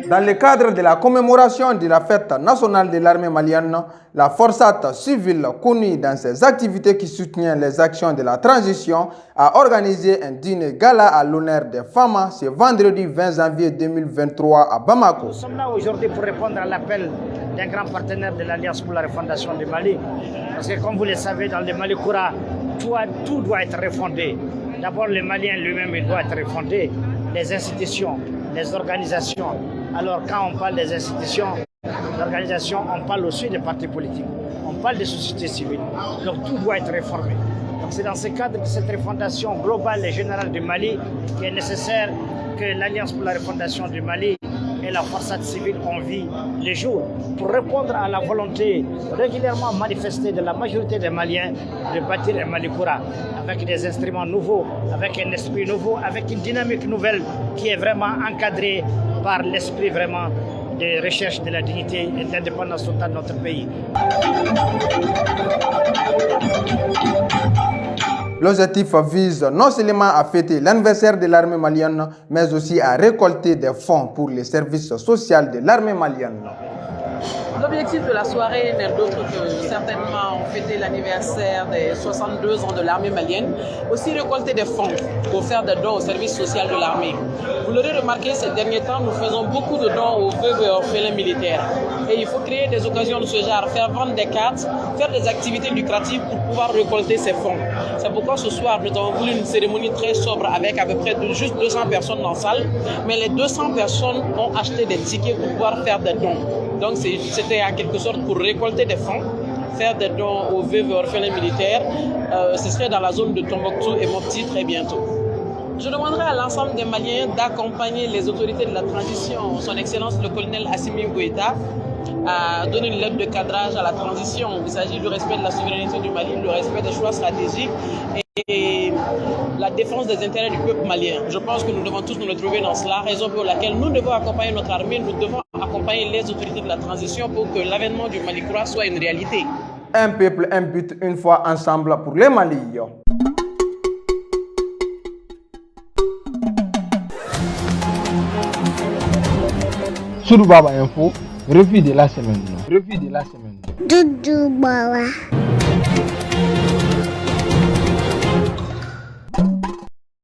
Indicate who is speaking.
Speaker 1: Dans le cadre de la commémoration de la fête nationale de l'armée malienne, la forçate civile, connue dans ses activités qui soutiennent les actions de la transition, a organisé un dîner gala à l'honneur des femmes ce vendredi 20 janvier 2023 à Bamako.
Speaker 2: Nous sommes là aujourd'hui pour répondre à l'appel d'un grand partenaire de l'Alliance pour la refondation du Mali. Parce que comme vous le savez, dans le Mali Koura, tout doit être refondé. D'abord, le Malien lui-même il doit être refondé. Les institutions, les organisations. Alors quand on parle des institutions, d'organisations, on parle aussi des partis politiques. On parle des sociétés civiles. Donc tout doit être réformé. Donc c'est dans ce cadre de cette refondation globale et générale du Mali qu'il est nécessaire que l'Alliance pour la refondation du Mali et la forçate civile ont vu les jours pour répondre à la volonté régulièrement manifestée de la majorité des Maliens de bâtir un Mali Koura avec des instruments nouveaux, avec un esprit nouveau, avec une dynamique nouvelle qui est vraiment encadrée par l'esprit vraiment de recherche de la dignité et de l'indépendance totale de notre pays.
Speaker 1: L'objectif vise non seulement à fêter l'anniversaire de l'armée malienne, mais aussi à récolter des fonds pour les services sociaux de l'armée malienne.
Speaker 3: L'objectif de la soirée n'est d'autre que certainement fêter l'anniversaire des 62 ans de l'armée malienne, aussi récolter des fonds pour faire des dons au service social de l'armée. Vous l'aurez remarqué, ces derniers temps, nous faisons beaucoup de dons aux veuves et orphelins militaires. Et il faut créer des occasions de ce genre, faire vendre des cartes, faire des activités lucratives pour pouvoir récolter ces fonds. C'est pourquoi ce soir, nous avons voulu une cérémonie très sobre avec à peu près juste 200 personnes dans la salle. Mais les 200 personnes ont acheté des tickets pour pouvoir faire des dons. Donc c'était en quelque sorte pour récolter des fonds, faire des dons aux veuves et orphelins militaires. Ce serait dans la zone de Tombouctou et Mopti très bientôt. Je demanderai à l'ensemble des Maliens d'accompagner les autorités de la transition, son Excellence le colonel Assimi Goïta, à donner une lettre de cadrage à la transition. Il s'agit du respect de la souveraineté du Mali, le respect des choix stratégiques et la défense des intérêts du peuple malien. Je pense que nous devons tous nous retrouver dans cela, raison pour laquelle nous devons accompagner notre armée, nous devons accompagner les autorités de la transition pour que l'avènement du Mali Koura soit une réalité.
Speaker 1: Un peuple, un but, une fois ensemble pour les Mali.
Speaker 4: Soudou Baba Info, revue de la semaine. Doudou Baba.